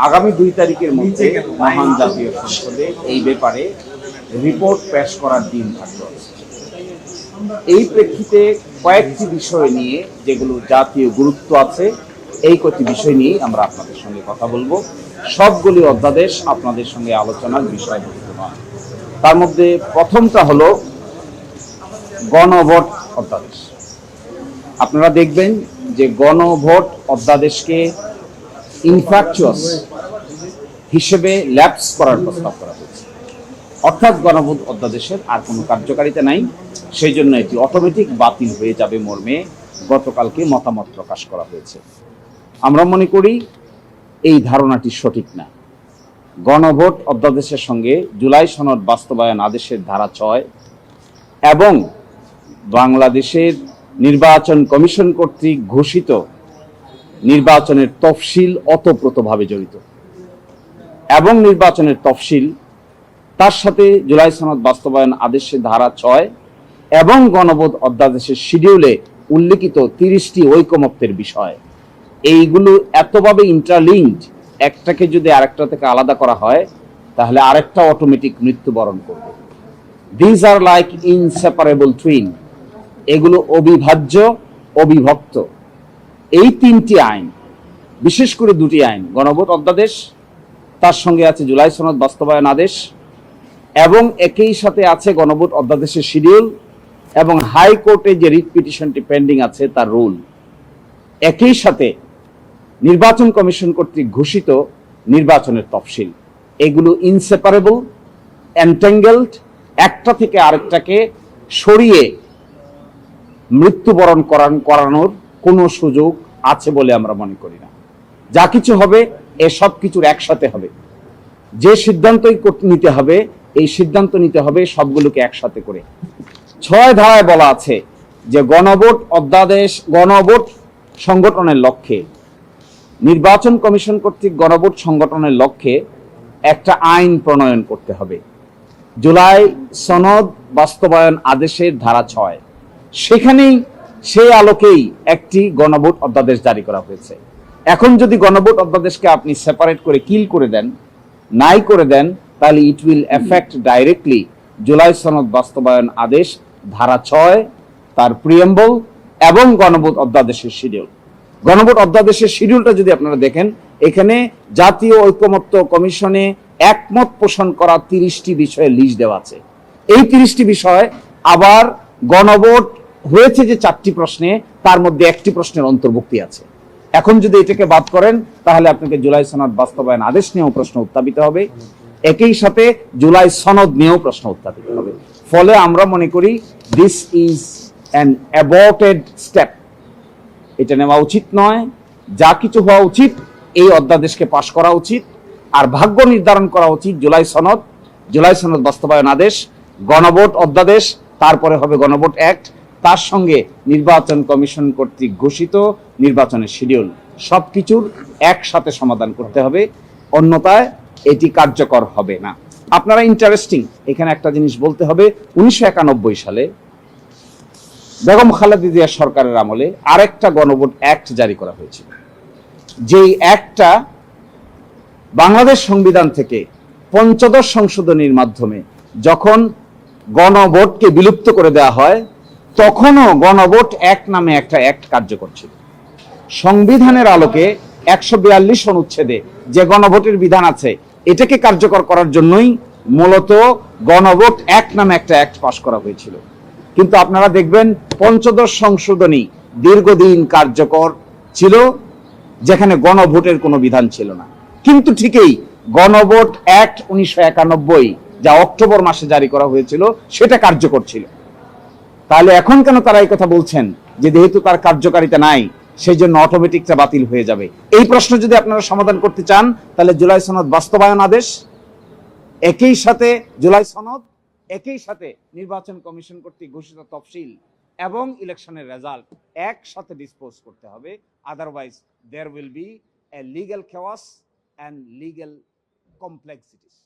আগামী 2 তারিখের মধ্যে মহান জাতীয় সংসদে এই ব্যাপারে রিপোর্ট পেশ করার দিন থাকবে। এই প্রেক্ষিতে কয়েকটি বিষয় নিয়ে যেগুলো জাতীয় গুরুত্ব আছে এই কয়েকটি বিষয় নিয়ে আমরা আপনাদের সঙ্গে কথা বলবো। সবগুলি অধ্যাদেশ আপনাদের সঙ্গে আলোচনার বিষয়বস্তু নয়। তার মধ্যে প্রথমটা হলো গণভোট অধ্যাদেশ। আপনারা দেখবেন যে গণভোট অধ্যাদেশকে ইনফ্যাকচুয়াস হিসেবে ল্যাপস করার প্রস্তাব করা হয়েছে, অর্থাৎ গণভোট অধ্যাদেশের আর কোনো কার্যকারিতা নাই, সেই জন্য এটি অটোমেটিক বাতিল হয়ে যাবে মর্মে গতকালকে মতামত প্রকাশ করা হয়েছে। আমরা মনে করি এই ধারণাটি সঠিক না। গণভোট অধ্যাদেশের সঙ্গে জুলাই সনদ বাস্তবায়ন আদেশের ধারা 6 এবং বাংলাদেশের নির্বাচন কমিশন কর্তৃক ঘোষিত নির্বাচনের তফসিল ওতপ্রোতভাবে জড়িত, এবং নির্বাচনের তফসিল তার সাথে জুলাই সনদ বাস্তবায়ন আদেশের ধারা 6 এবং গণভোট অধ্যাদেশের শিডিউলে উল্লেখিত 30টি ঐকমত্যের বিষয়, এইগুলো এতভাবে ইন্টারলিঙ্কড, একটাকে যদি আরেকটা থেকে আলাদা করা হয় তাহলে আরেকটা অটোমেটিক মৃত্যুবরণ করবে। This are like inseparable twin, এগুলো অবিভাজ্য, অবিভক্ত। এই 3টি আইন, বিশেষ করে 2টি আইন, গণভোট অধ্যাদেশ, তার সঙ্গে আছে জুলাই সনদ বাস্তবায়ন আদেশ, এবং একই সাথে আছে গণভোট অধ্যাদেশের শিডিউল এবং হাইকোর্টে যে রিট পিটিশনটি পেন্ডিং আছে তার রুল, একই সাথে নির্বাচন কমিশন কর্তৃক ঘোষিত নির্বাচনের তফসিল, এগুলো ইনসেপারেবল, এন্টেঙ্গেলড, একটা থেকে আরেকটাকে সরিয়ে মৃত্যুবরণ করানোর কোনো সুযোগ আছে বলে আমরা মনে করি না। যা কিছু হবে এ সব কিছুর একসাথে হবে। যে সিদ্ধান্তই নিতে হবে, এই সিদ্ধান্ত নিতে হবে সবগুলোকে একসাথে করে। 6 ধারায় বলা আছে যে গণভোট অধ্যাদেশ গণভোট সংগঠনের লক্ষ্যে, নির্বাচন কমিশন কর্তৃক গণভোট সংগঠনের লক্ষ্যে একটা আইন প্রণয়ন করতে হবে। জুলাই সনদ বাস্তবায়ন আদেশের ধারা 6, সেখানেই সেই আলোকেই একটি গণভোট অধ্যাদেশ জারি করা হয়েছে। এখন যদি গণভোট অধ্যাদেশকে আপনি সেপারেট করে কিল করে দেন, নাই করে দেন, তাহলে it will effect directly July সনদ বাস্তবায়ন আদেশ ধারা 6, তার প্রিএম্বল এবং গণভোট অধ্যাদেশের শিডিউল। গণভোট অধ্যাদেশের শিডিউলটা যদি আপনারা দেখেন, এখানে জাতীয় ঐকমত্য কমিশনে একমত পোষণ করা 30টি বিষয়ে লিস্ট দেওয়া আছে। এই 30টি বিষয় আবার গণভোট হয়েছে যে 4টি প্রশ্নে, তার মধ্যে একটি প্রশ্নের অন্তর্ভুক্তি আছে। এখন যদি এটাকে বাদ করেন তাহলে আপনাকে জুলাই সনদ বাস্তবায়ন আদেশ নিয়েও প্রশ্ন উত্থাপিত হবে, একই সাথে জুলাই সনদ নিয়েও প্রশ্ন উত্থাপিত হবে। ফলে আমরা মনে করি দিস ইজ অ্যান অ্যাবর্টেড স্টেপ, এটা নেওয়া উচিত নয়। যা কিছু হওয়া উচিত, এই অধ্যাদেশকে পাশ করা উচিত, আর ভাগ্য নির্ধারণ করা উচিত জুলাই সনদ বাস্তবায়ন আদেশ, গণভোট অধ্যাদেশ, তারপরে হবে গণভোট অ্যাক্ট, তার সঙ্গে নির্বাচন কমিশন কর্তৃক ঘোষিত নির্বাচনের শিডিউল, সবকিছুর একসাথে সমাধান করতে হবে, অন্যথায় এটি কার্যকর হবে না। আপনারা ইন্টারেস্টিং, এখানে একটা জিনিস বলতে হবে, 1991 সালে বেগম খালেদা জিয়া সরকারের আমলে আরেকটা গণভোট অ্যাক্ট জারি করা হয়েছিল। যেই অ্যাক্টটা বাংলাদেশ সংবিধান থেকে 15 সংশোধনীর মাধ্যমে যখন গণভোটকে বিলুপ্ত করে দেওয়া হয়, তখনও গণভোট অ্যাক্ট নামে একটা অ্যাক্ট কার্যকর ছিল। সংবিধানের আলোকে 142 অনুচ্ছেদে যে গণভোটের বিধান আছে, এটাকে কার্যকর করার জন্যই মূলত গণভোট অ্যাক্ট নামে একটা অ্যাক্ট পাস করা হয়েছিল। কিন্তু আপনারা দেখবেন 15 সংশোধনী দীর্ঘদিন কার্যকর ছিল, যেখানে গণভোটের কোনো বিধান ছিল না। কিন্তু ঠিকই গণভোট অ্যাক্ট 1991, যা অক্টোবর মাসে জারি করা হয়েছিল, সেটা কার্যকর ছিল। তাহলে এখন কেন তারা এই কথা বলছেন যে যেহেতু তার কার্যকারিতা নাই, সেই জন্য অটোমেটিকটা বাতিল হয়ে যাবে? এই প্রশ্ন যদি আপনারা সমাধান করতে চান, তাহলে জুলাই সনদ বাস্তবায়ন আদেশ, একই সাথে জুলাই সনদ, একই সাথে নির্বাচন কমিশন কর্তৃক ঘোষিত তফসিল এবং ইলেকশনের রেজাল্ট একসাথে ডিসপোজ করতে হবে। Otherwise there will be a legal chaos and legal complexities.